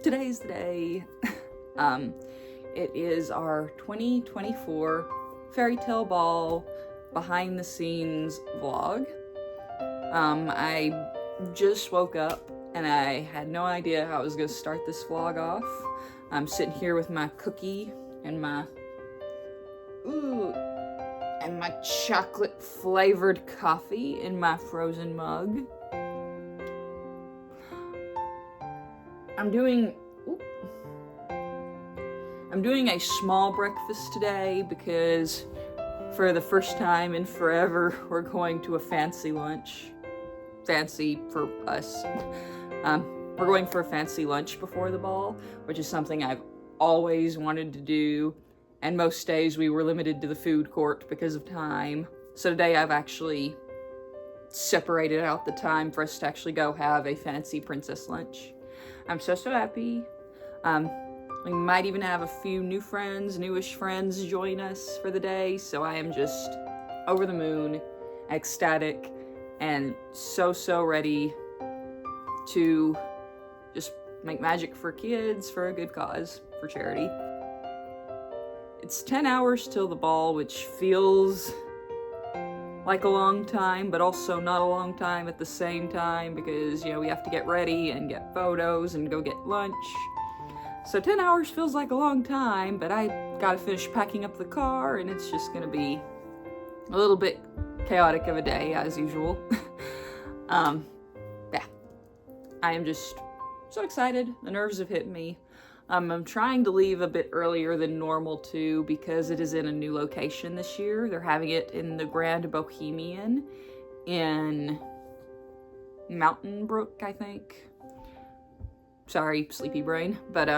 today's the day. It is our 2024 Fairy Tale Ball behind the scenes vlog. I just woke up and I had no idea how I was gonna start this vlog off. I'm sitting here with my cookie and my chocolate flavored coffee in my frozen mug. I'm doing a small breakfast today because for the first time in forever, we're going to a fancy lunch. Fancy for us. We're going for a fancy lunch before the ball, which is something I've always wanted to do. And most days we were limited to the food court because of time. So today I've actually separated out the time for us to actually go have a fancy princess lunch. I'm so happy. We might even have a few newish friends join us for the day, so I am just over the moon, ecstatic, and so ready to just make magic for kids for a good cause, for charity. It's 10 hours till the ball, which feels like a long time, but also not a long time at the same time because, we have to get ready and get photos and go get lunch. So 10 hours feels like a long time, but I gotta finish packing up the car and it's just gonna be a little bit chaotic of a day as usual. Yeah, I am just so excited. The nerves have hit me. I'm trying to leave a bit earlier than normal too because it is in a new location this year. They're having it in the Grand Bohemian in Mountain Brook, I think. Sorry, sleepy brain, but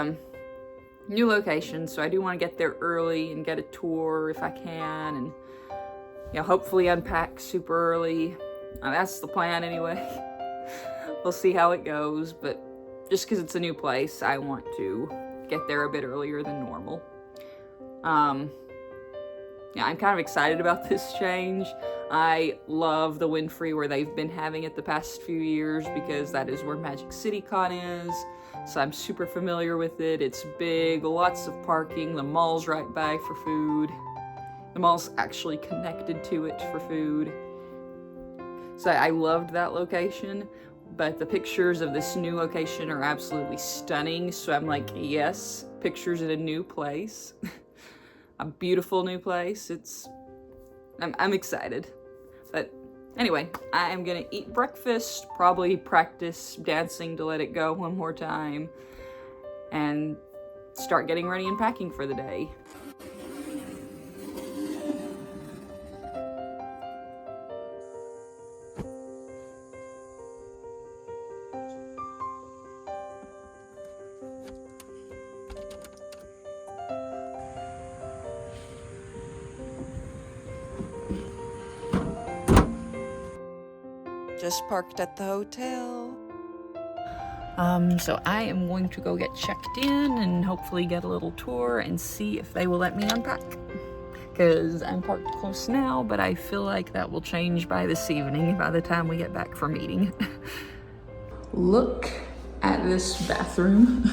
new location, so I do want to get there early and get a tour if I can, and hopefully unpack super early. That's the plan anyway. We'll see how it goes, but just because it's a new place, I want to get there a bit earlier than normal. Yeah, I'm kind of excited about this change. I love the Winfrey where they've been having it the past few years because that is where Magic City Con is. So I'm super familiar with it. It's big, lots of parking. The mall's right by for food. The mall's actually connected to it for food. So I loved that location, but the pictures of this new location are absolutely stunning. So I'm like, yes, pictures in a new place. A beautiful new place. I'm excited. But anyway, I am gonna eat breakfast, probably practice dancing to Let It Go one more time, and start getting ready and packing for the day. Just parked at the hotel. So I am going to go get checked in and hopefully get a little tour and see if they will let me unpack. Because I'm parked close now, but I feel like that will change by this evening by the time we get back from eating. Look at this bathroom.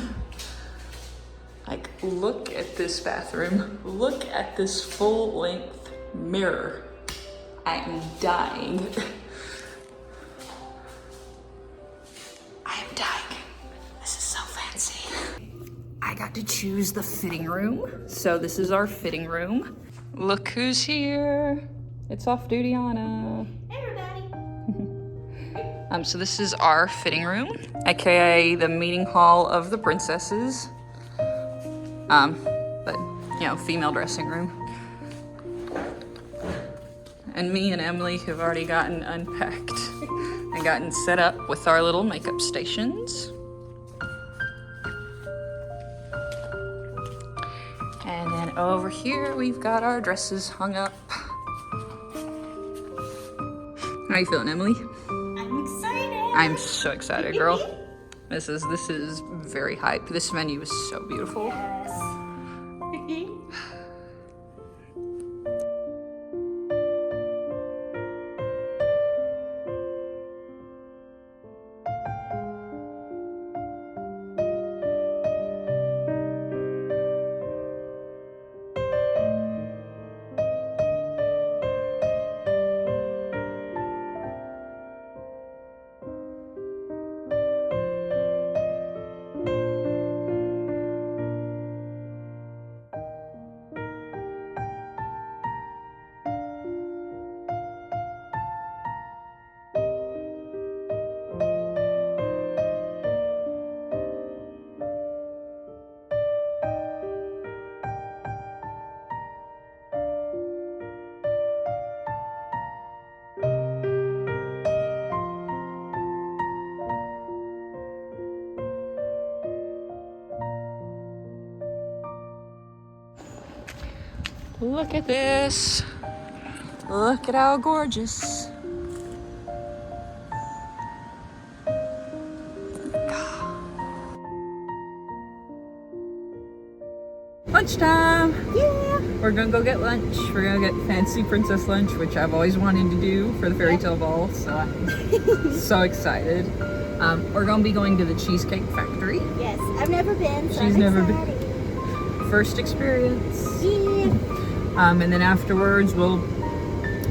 Like, look at this bathroom. Look at this full-length mirror. I am dying. This is so fancy. I got to choose the fitting room. So this is our fitting room. Look who's here. It's off-duty Anna. Hey everybody. So this is our fitting room, aka the meeting hall of the princesses. But female dressing room. And me and Emily have already gotten unpacked and gotten set up with our little makeup stations. And then over here, we've got our dresses hung up. How are you feeling, Emily? I'm excited. I'm so excited, girl. This is very hype. This venue is so beautiful. Yes. Look at this. Look at how gorgeous. Lunchtime! Yeah. We're gonna go get lunch. We're gonna get fancy princess lunch, which I've always wanted to do for the fairy tale ball, so I'm so excited. We're gonna be going to the Cheesecake Factory. Yes, I've never been. So She's I'm never excited. been. First experience. Yeah. And then afterwards we'll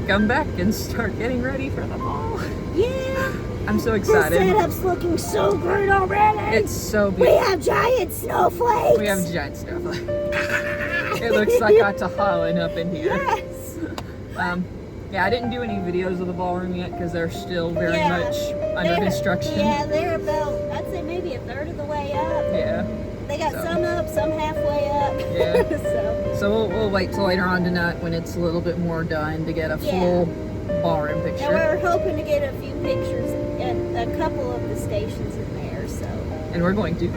come back and start getting ready for the ball. Yeah. I'm so The excited. setup's looking so good already. It's so We beautiful. have giant snowflakes. We have giant snowflakes. It looks like a Tahoe up in here. Yes. Yeah, I didn't do any videos of the ballroom yet because they're still very Yeah. much under construction. Yeah, they're about, I'd say maybe a third of the way up. Yeah. They got So. some up, some halfway up. Yeah. So we'll wait till later on tonight when it's a little bit more done to get a full ballroom And picture. we're hoping to get a few pictures at a couple of the stations in there, so. And we're going to.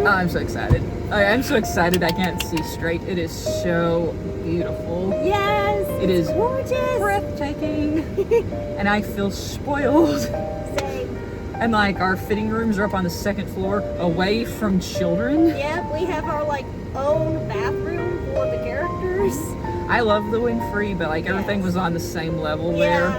Oh, I'm so excited. I'm so excited I can't see straight. It is so beautiful. Yes. It is gorgeous. breathtaking. And I feel spoiled. Same. And like our fitting rooms are up on the second floor away from children. Yep, we have our like own bathroom for the characters. I love the Winfrey, but like everything was on the same level there.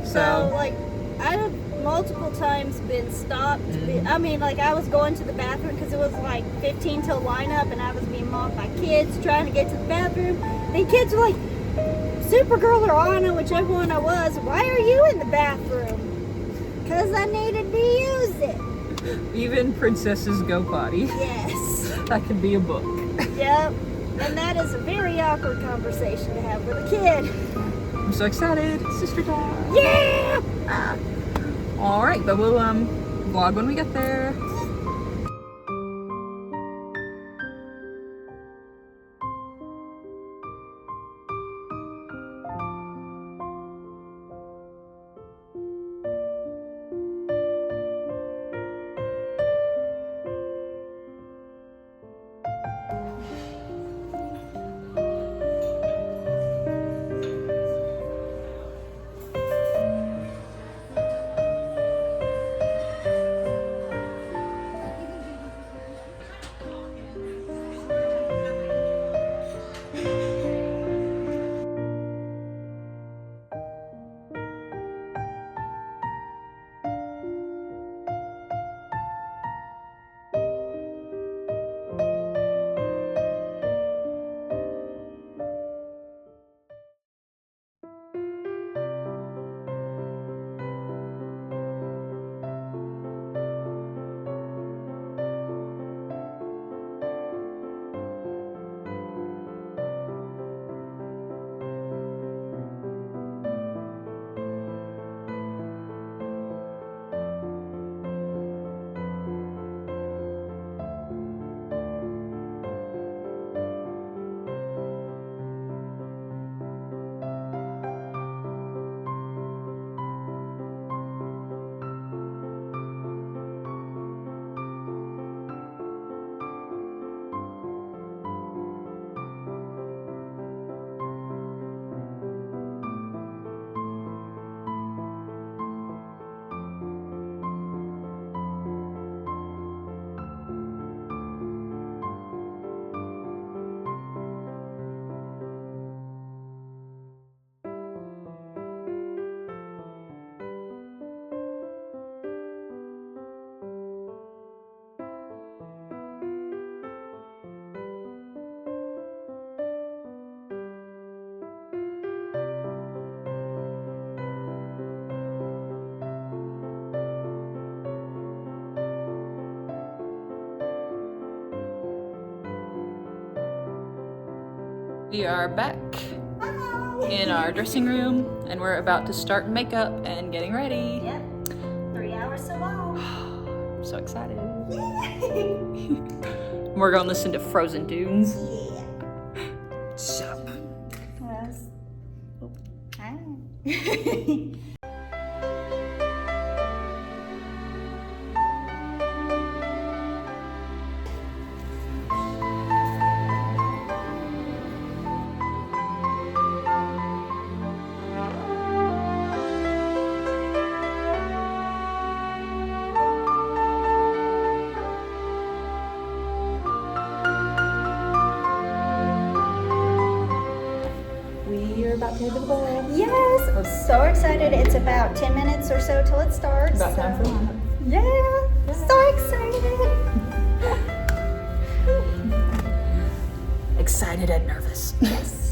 So like I've multiple times been stopped. I mean, like I was going to the bathroom because it was like 15 till lineup, and I was being mobbed by kids trying to get to the bathroom. And kids were like, Supergirl or Anna, whichever one I was, why are you in the bathroom? Because I needed to use it. Even princesses go potty. Yes. That could be a book. Yep. And that is a very awkward conversation to have with a kid. I'm so excited. Sister time. Yeah! All right, but we'll vlog when we get there. We are back in our dressing room and we're about to start makeup and getting ready. Yep. 3 hours so long. I'm so excited. Yeah. We're gonna listen to Frozen Dunes. Yeah. Sup. Yes. Oh. Hi. so excited. It's about 10 minutes or so till it starts. About time for lineup. Yeah, so excited. Excited and nervous. Yes.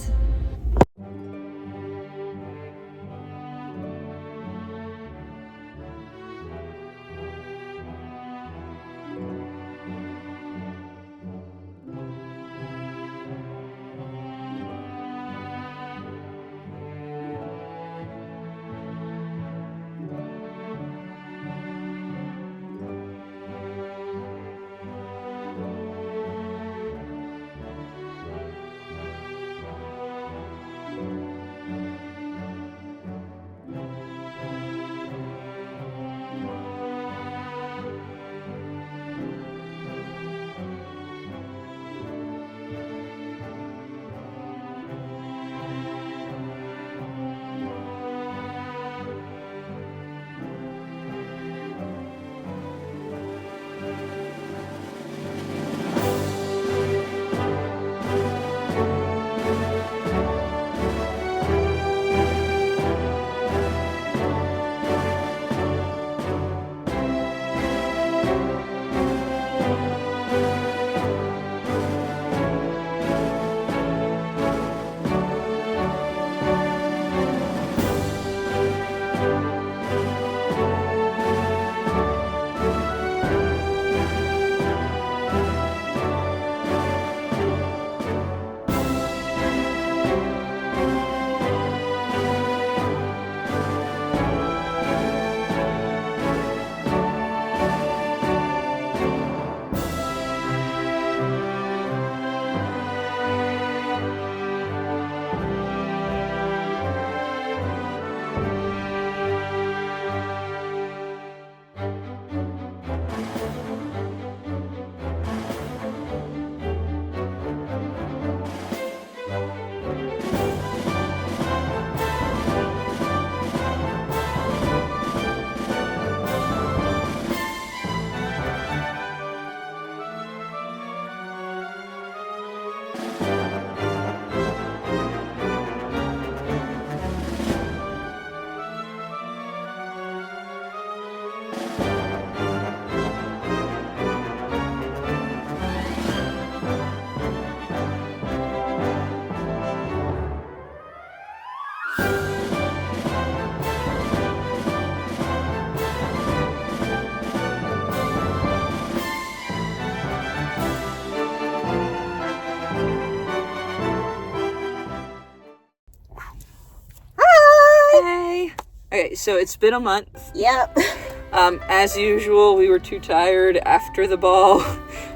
Okay, so it's been a month. Yep. As usual, we were too tired after the ball.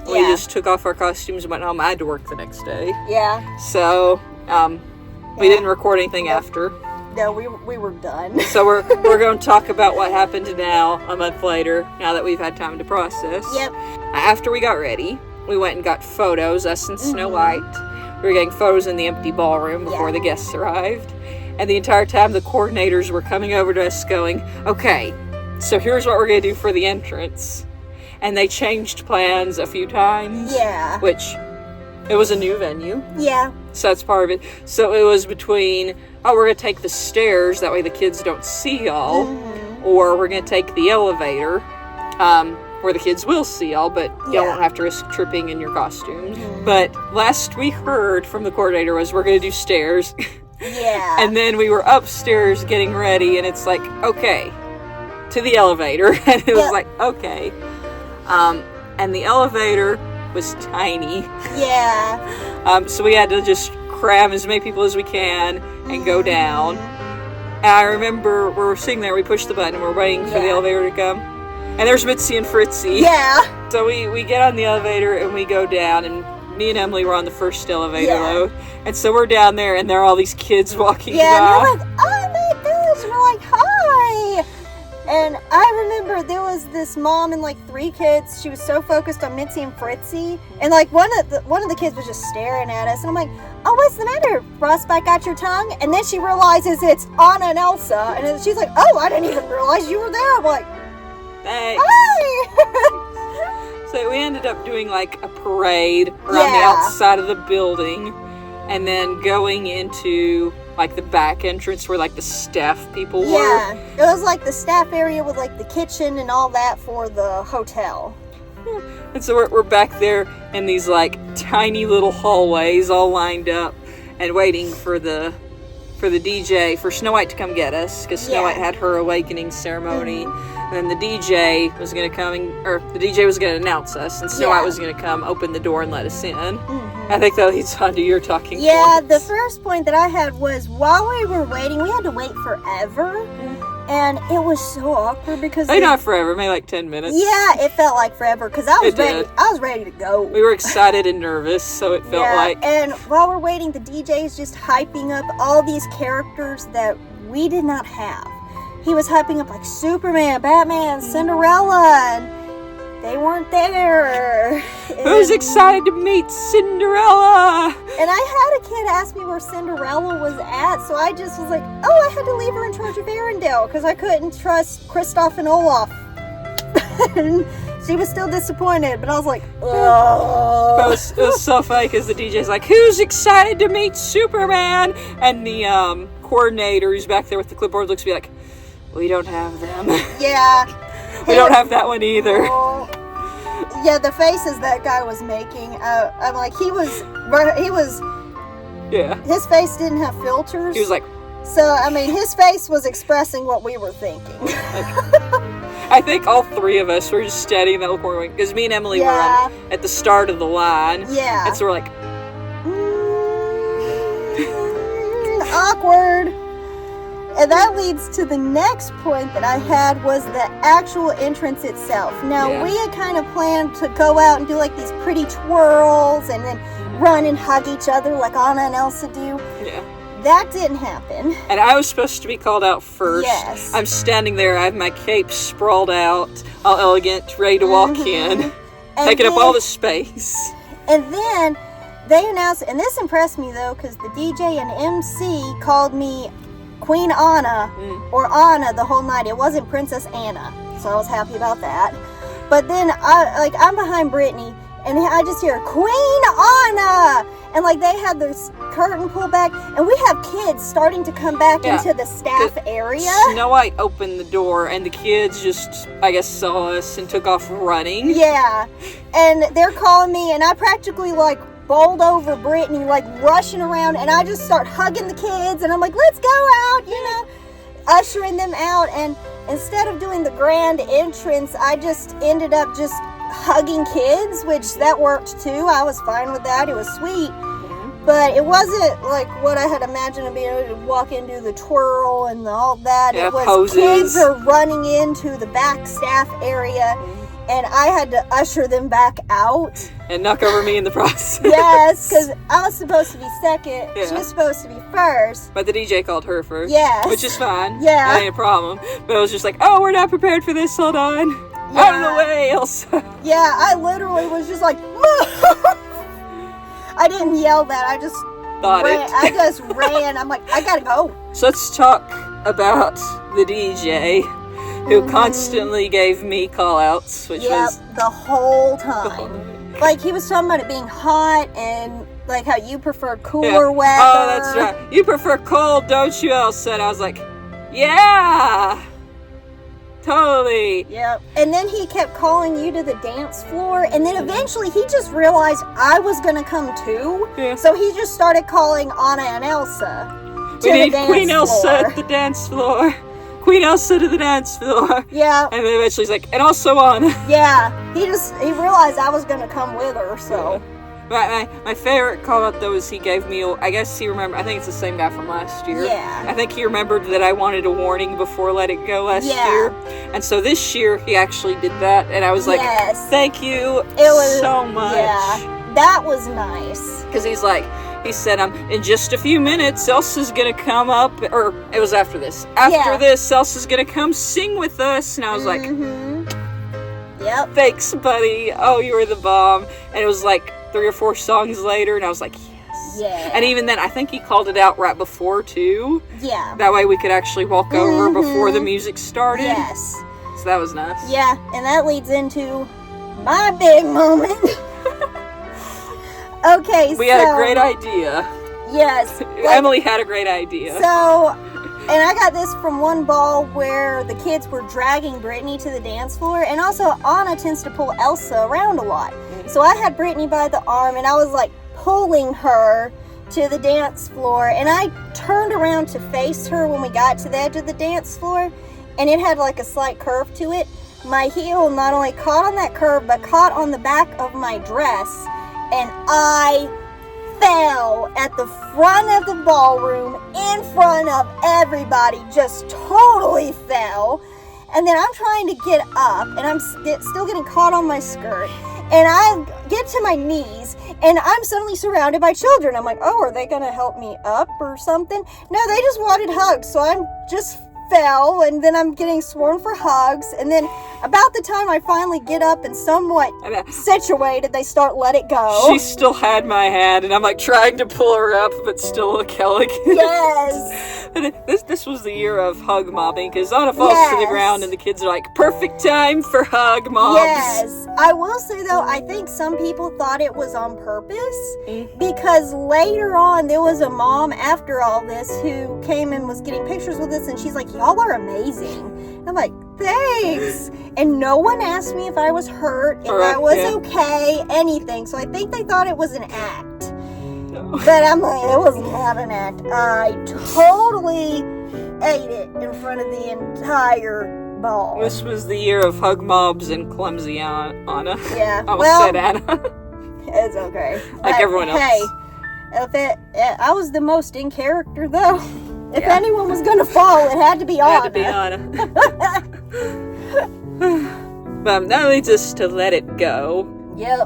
We just took off our costumes and went home. I had to work the next day. Yeah. So, we didn't record anything after. No, we were done. So we're going to talk about what happened now, a month later, now that we've had time to process. Yep. After we got ready, we went and got photos, us and Snow White. We were getting photos in the empty ballroom before the guests arrived. And the entire time, the coordinators were coming over to us going, okay, so here's what we're going to do for the entrance. And they changed plans a few times. Yeah. Which, it was a new venue. Yeah. So that's part of it. So it was between, we're going to take the stairs, that way the kids don't see y'all. Or we're going to take the elevator, where the kids will see y'all, but y'all won't have to risk tripping in your costumes. But last we heard from the coordinator was we're going to do stairs. Yeah. And then we were upstairs getting ready, and it's like, okay, to the elevator. And it was like, okay. And the elevator was tiny. Yeah. So we had to just cram as many people as we can and go down. And I remember we were sitting there, we pushed the button, and we're waiting for the elevator to come. And there's Mitzi and Fritzy. Yeah. So we get on the elevator and we go down, and me and Emily were on the first elevator load. And so we're down there, and there are all these kids walking by. Yeah, and they're like, oh my gosh. And we're like, hi. And I remember there was this mom and like 3 kids. She was so focused on Mitzi and Fritzy. And like one of the kids was just staring at us. And I'm like, oh, what's the matter? Frostbite got your tongue? And then she realizes it's Anna and Elsa. And then she's like, oh, I didn't even realize you were there. I'm like, thanks. hi. So we ended up doing like a parade around the outside of the building, and then going into like the back entrance where like the staff people Yeah, were. it was like the staff area with like the kitchen and all that for the hotel. And so we're back there in these like tiny little hallways all lined up and waiting for the DJ, for Snow White to come get us, because Snow White had her awakening ceremony. And then the DJ was going to come, the DJ was going to announce us, and Snow White was going to come open the door and let us in. I think that leads on to your talking points. The first point that I had was while we were waiting, we had to wait forever. And it was so awkward because not forever, maybe like 10 minutes. Yeah, it felt like forever because I was ready. I was ready to go. We were excited and nervous, so it felt like. And while we're waiting, the DJ is just hyping up all these characters that we did not have. He was hyping up like Superman, Batman, Cinderella, and they weren't there. I was excited to meet Cinderella. And I had a kid ask me where Cinderella was at, so I just was like, oh, I had to leave her in charge of Arendelle because I couldn't trust Kristoff and Olaf. And she was still disappointed, but I was like, oh. It was so funny because the DJ's like, who's excited to meet Superman? And the coordinator who's back there with the clipboard looks at me like, we don't have them. Yeah. We don't have that one either. Yeah, the faces that guy was making, I'm like, he was, his face didn't have filters. He was like, so, I mean, his face was expressing what we were thinking. I think all three of us were just standing in that little corner, because me and Emily were at the start of the line. Yeah. And so we're like, awkward. And that leads to the next point that I had was the actual entrance itself. Now, we had kind of planned to go out and do like these pretty twirls and then run and hug each other like Anna and Elsa do. Yeah. That didn't happen. And I was supposed to be called out first. Yes. I'm standing there, I have my cape sprawled out, all elegant, ready to walk in, taking up all the space. And then they announced, and this impressed me though, because the DJ and MC called me Queen Anna, or Anna the whole night. It wasn't Princess Anna, so I was happy about that. But then I'm behind Brittany, and I just hear Queen Anna, and like they had this curtain pulled back, and we have kids starting to come back into the staff area. Snow White opened the door, and the kids just, I guess, saw us and took off running. Yeah, and they're calling me, and I practically like bowled over Brittany, like rushing around, and I just start hugging the kids, and I'm like, let's go out, ushering them out. And instead of doing the grand entrance, I just ended up just hugging kids, which that worked too. I was fine with that. It was sweet. But it wasn't like what I had imagined to be able to walk into the twirl and all that. Yeah, it was poses. Kids are running into the back staff area, and I had to usher them back out. And knock over me in the process. Yes, because I was supposed to be second. She was supposed to be first. But the DJ called her first. Yes. Which is fine. Yeah. That ain't a problem. But it was just like, oh, we're not prepared for this. Hold on. Yeah. Out of the way, Elsa. Yeah, I literally was just like, I didn't yell that. I just ran. I just ran. I'm like, I gotta go. So let's talk about the DJ who constantly gave me call-outs, which was the whole time. Like, he was talking about it being hot and like how you prefer cooler weather. Oh, that's right. You prefer cold, don't you, Elsa? And I was like, yeah, totally. Yep. And then he kept calling you to the dance floor, and then eventually he just realized I was gonna come too. Yeah. So he just started calling Anna and Elsa to We the need dance Queen floor. Elsa at the dance floor. Queen Elsa to the dance floor. Yeah. And then eventually he's like, and also Anna. Yeah. He realized I was gonna come with her, so. My favorite call out though is he gave me, I guess he remembered, I think it's the same guy from last year. Yeah. I think he remembered that I wanted a warning before Let It Go last year. And so this year he actually did that, and I was like, thank you so much. Yeah, that was nice. Because he said, in just a few minutes, Elsa's gonna come up, or it was after this. After this, Elsa's gonna come sing with us. And I was like, yep. Thanks, buddy. Oh, you were the bomb. And it was like 3 or 4 songs later, and I was like, yes. Yeah. And even then, I think he called it out right before, too. Yeah. That way we could actually walk over before the music started. Yes. So that was nice. Yeah, and that leads into my big moment. Okay, we had a great idea. Yes. Emily had a great idea. So, and I got this from one ball where the kids were dragging Brittany to the dance floor, and also Anna tends to pull Elsa around a lot. So I had Brittany by the arm, and I was like pulling her to the dance floor, and I turned around to face her when we got to the edge of the dance floor, and it had like a slight curve to it. My heel not only caught on that curve, but caught on the back of my dress, and I fell at the front of the ballroom in front of everybody, just totally fell. And then I'm trying to get up, and I'm still getting caught on my skirt, and I get to my knees, and I'm suddenly surrounded by children. I'm like, oh, are they gonna help me up or something? No, they just wanted hugs, so I'm just fell, and then I'm getting sworn for hugs, and then about the time I finally get up and somewhat situated, they start let it go. She still had my hand, and I'm like trying to pull her up, but still look elegant. Yes. And this was the year of hug mobbing, because Anna falls to the ground, and the kids are like, perfect time for hug mobs. Yes. I will say, though, I think some people thought it was on purpose, because later on, there was a mom after all this who came and was getting pictures with us, and she's like, y'all are amazing. And I'm like, thanks. And no one asked me if I was hurt, if I was okay, anything. So I think they thought it was an act. No. But I'm like, it was not an act. I totally ate it in front of the entire ball. This was the year of hug mobs and clumsy Anna. Yeah. I almost said Anna. It's okay. Like everyone else. Hey, I was the most in character, though. If anyone was going to fall, it had to be Anna. Had to be Anna. That leads us to Let It Go,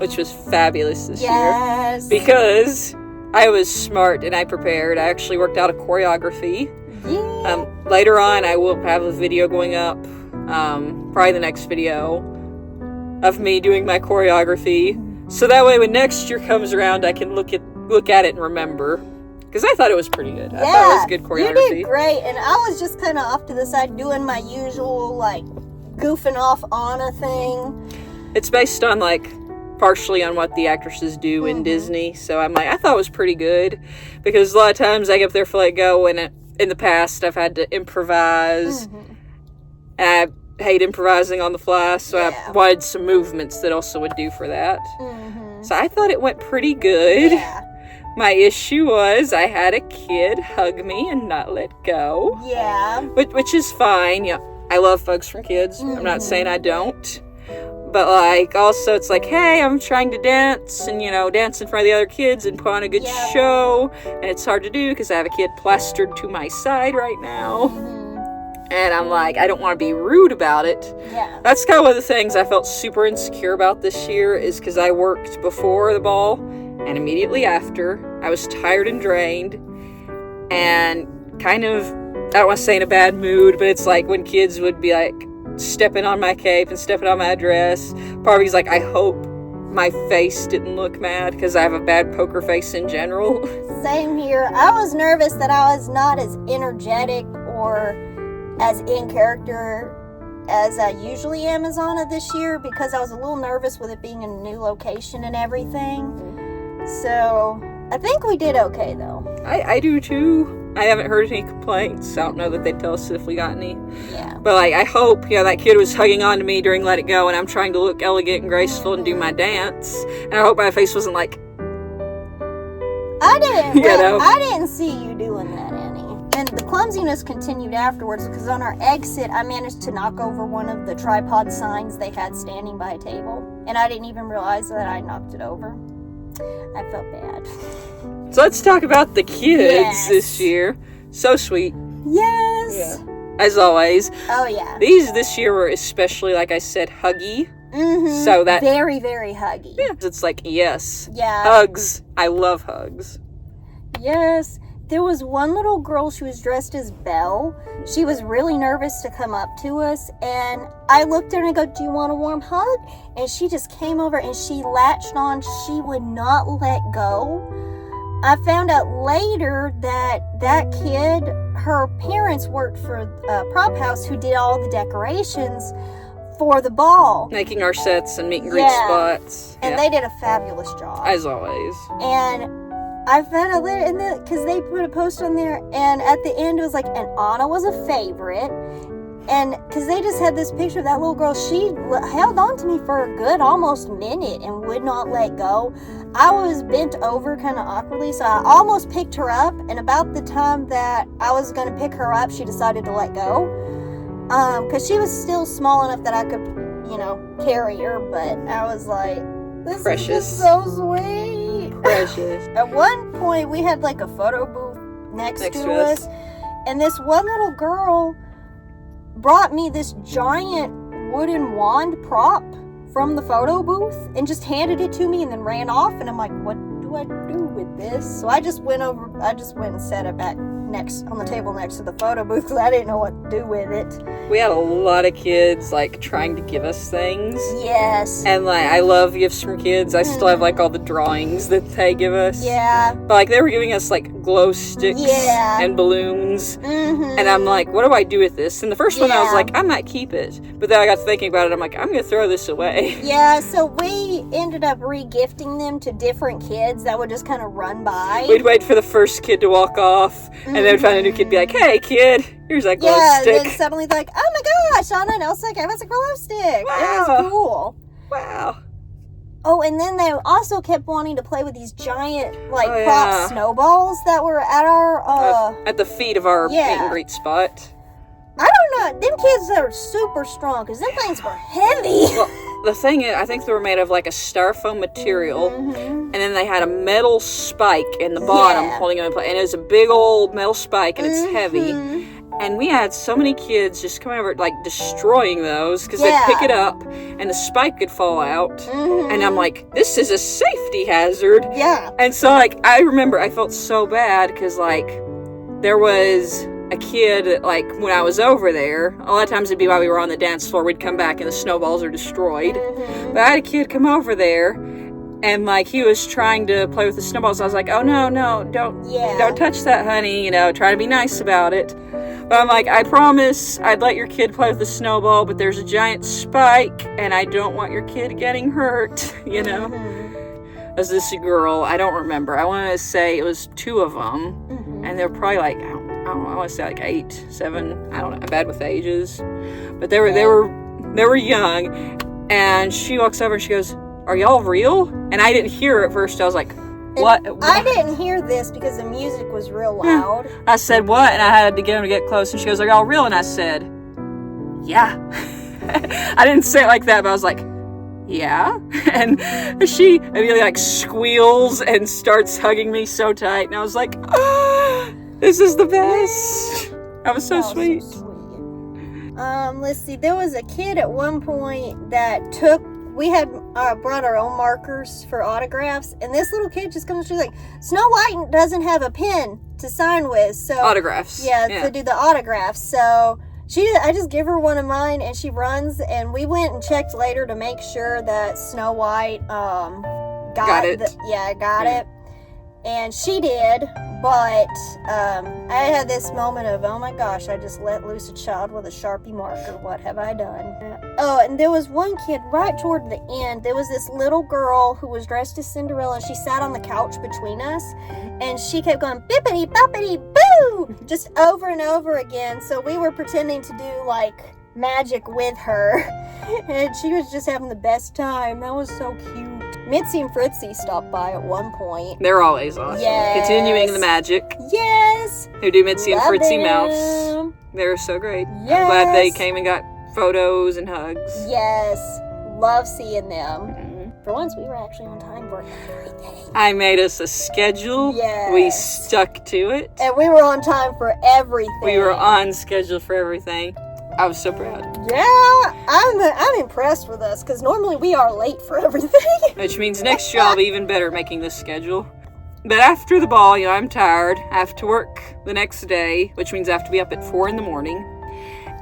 which was fabulous this year. Because I was smart and I prepared. I actually worked out a choreography. Yeah. Later on, I will have a video going up, probably the next video, of me doing my choreography. So that way, when next year comes around, I can look at it and remember. Because I thought it was pretty good. I thought it was good choreography. You did great, and I was just kind of off to the side doing my usual, like, goofing off Anna thing. It's based on, like, partially on what the actresses do in Disney. So I'm like, I thought it was pretty good. Because a lot of times I get up there for Let It Go, and in the past I've had to improvise. And I hate improvising on the fly, so I wanted some movements that also would do for that. So I thought it went pretty good. Yeah. My issue was I had a kid hug me and not let go. Yeah. Which is fine. Yeah, I love hugs from kids. I'm not saying I don't. But, like, also it's like, hey, I'm trying to dance and, dance in front of the other kids and put on a good show. And it's hard to do because I have a kid plastered to my side right now. And I'm like, I don't want to be rude about it. Yeah. That's kind of one of the things I felt super insecure about this year is because I worked before the ball. And immediately after, I was tired and drained and kind of, I don't want to say in a bad mood, but it's like when kids would be like stepping on my cape and stepping on my dress. Part of me's like, I hope my face didn't look mad because I have a bad poker face in general. Same here. I was nervous that I was not as energetic or as in character as I usually am as Anna this year because I was a little nervous with it being in a new location and everything. So, I think we did okay, though. I do, too. I haven't heard any complaints. I don't know that they'd tell us if we got any. Yeah. But, like, I hope, that kid was hugging on to me during Let It Go, and I'm trying to look elegant and graceful and do my dance. And I hope my face wasn't like... I didn't see you doing that, Annie. And the clumsiness continued afterwards because on our exit, I managed to knock over one of the tripod signs they had standing by a table. And I didn't even realize that I knocked it over. I felt bad. So let's talk about the kids this year. So sweet. Yes. Yeah. As always. Oh, yeah. These this year were especially, like I said, huggy. So that... Very, very huggy. Yeah. It's like, yes. Yeah. Hugs. I love hugs. Yes. There was one little girl, she was dressed as Belle. She was really nervous to come up to us, and I looked at her and I go, do you want a warm hug? And she just came over and she latched on. She would not let go. I found out later that kid, her parents worked for a prop house who did all the decorations for the ball. Making our sets and meet and greet spots. And they did a fabulous job. As always. And I found out later, and because they put a post on there, and at the end it was like, and Anna was a favorite, and because they just had this picture of that little girl, she held on to me for a good almost minute and would not let go. I was bent over kind of awkwardly, so I almost picked her up, and about the time that I was going to pick her up, she decided to let go, because she was still small enough that I could, carry her, but I was like, this Precious. is just so sweet. Precious. At one point, we had like a photo booth next to us, and this one little girl brought me this giant wooden wand prop from the photo booth and just handed it to me and then ran off, and I'm like, what do I do with this? So I just went and set it back on the table next to the photo booth because I didn't know what to do with it. We had a lot of kids, like, trying to give us things. Yes. And, like, I love gifts from kids. I still have, like, all the drawings that they give us. Yeah. But, like, they were giving us, like, glow sticks and balloons. Mm-hmm. And I'm like, what do I do with this? And the first one, I was like, I might keep it. But then I got thinking about it. I'm like, I'm going to throw this away. Yeah, so we ended up re-gifting them to different kids that would just kind of run by. We'd wait for the first kid to walk off. And then we'd find a new kid, be like, hey, kid, here's that glow stick. And then suddenly like, oh my gosh, Anna and Elsa gave us a glow stick. Wow. It was cool. Wow. Oh, and then they also kept wanting to play with these giant, prop snowballs that were at our, at the feet of our meet and greet spot. I don't know. Them kids are super strong, because them things were heavy. Well, the thing is, I think they were made of, like, a styrofoam material, and then they had a metal spike in the bottom holding them in place, and it was a big old metal spike, and it's heavy. And we had so many kids just coming over, like, destroying those, because they'd pick it up, and the spike could fall out. And I'm like, this is a safety hazard. Yeah. And so, like, I remember I felt so bad, because, like, there was a kid, like, when I was over there, a lot of times it'd be while we were on the dance floor, we'd come back and the snowballs are destroyed. But I had a kid come over there, and, like, he was trying to play with the snowballs. I was like, oh, no, don't touch that, honey, try to be nice about it. But I'm like, I promise I'd let your kid play with the snowball, but there's a giant spike, and I don't want your kid getting hurt, As this girl, I don't remember. I want to say it was 2 of them, and they're probably like, I don't know, I want to say like 8, 7, I don't know, I'm bad with ages. But they were young, and she walks over and she goes, are y'all real? And I didn't hear her at first. I was like, what? I didn't hear this because the music was real loud. I said, what? And I had to get him to get close, and she goes, are y'all real? And I said, yeah. I didn't say it like that, but I was like, yeah. And she immediately, like, squeals and starts hugging me so tight, and I was like, oh, this is the best. That was so sweet. Let's see, there was a kid at one point that we had brought our own markers for autographs, and this little kid just comes, she's like, Snow White doesn't have a pen to sign with, so autographs. Yeah, to do the autographs. So I just give her one of mine, and she runs, and we went and checked later to make sure that Snow White got it. Got it. And she did, but I had this moment of, oh my gosh, I just let loose a child with a Sharpie marker. What have I done? Oh, and there was one kid right toward the end. There was this little girl who was dressed as Cinderella. She sat on the couch between us, and she kept going, bippity, boppity, boo! Just over and over again. So we were pretending to do, like, magic with her, and she was just having the best time. That was so cute. Mitzi and Fritzy stopped by at one point. They're always awesome. Yes. Continuing the magic. Yes. Who do Mitzi and Love Fritzy them. Mouse. They're so great. Yes. I'm glad they came and got photos and hugs. Yes. Love seeing them. For once, we were actually on time for everything. I made us a schedule. Yes. We stuck to it. And we were on time for everything. We were on schedule for everything. I was so proud. Yeah, I'm impressed with us, because normally we are late for everything. Which means next year I'll be even better making this schedule. But after the ball, I'm tired. I have to work the next day, which means I have to be up at 4 a.m.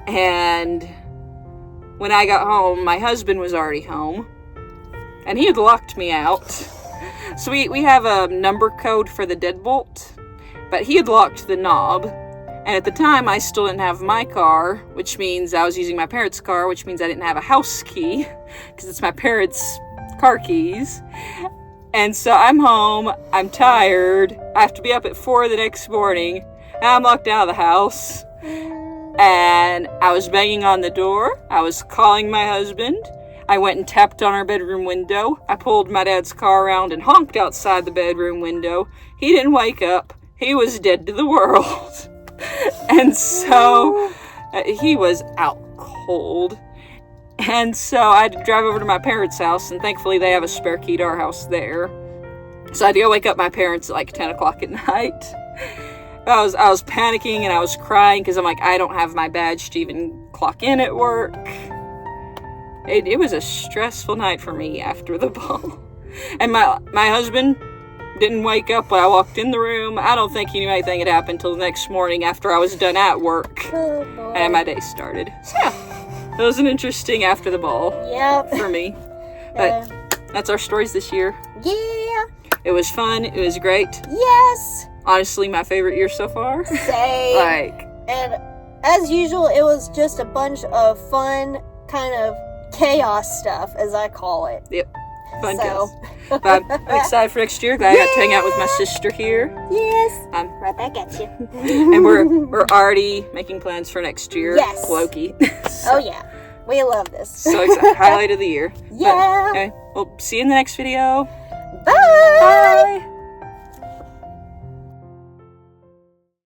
And when I got home, my husband was already home, and he had locked me out. So we have a number code for the deadbolt, but he had locked the knob. And at the time, I still didn't have my car, which means I was using my parents' car, which means I didn't have a house key, because it's my parents' car keys. And so I'm home, I'm tired, I have to be up at 4 the next morning, and I'm locked out of the house. And I was banging on the door, I was calling my husband, I went and tapped on our bedroom window, I pulled my dad's car around and honked outside the bedroom window. He didn't wake up, he was dead to the world. And so, he was out cold. And so I had to drive over to my parents' house, and thankfully they have a spare key to our house there. So I had to go wake up my parents at like 10 o'clock at night. I was panicking and I was crying because I'm like, I don't have my badge to even clock in at work. It was a stressful night for me after the ball. And my husband didn't wake up when I walked in the room. I don't think he knew anything had happened until the next morning after I was done at work. Oh, boy. And my day started. So yeah. It was an interesting after the ball for me. But that's our stories this year. Yeah. It was fun. It was great. Yes. Honestly, my favorite year so far. Same. And as usual, it was just a bunch of fun, kind of chaos stuff, as I call it. Yep. Fun chaos. But I'm excited for next year. Glad I got to hang out with my sister here. Yes. Right back at you. And we're already making plans for next year. Yes. Loki. Oh, yeah. We love this. So excited. Highlight of the year. Yeah. But, okay. Well, see you in the next video. Bye. Bye.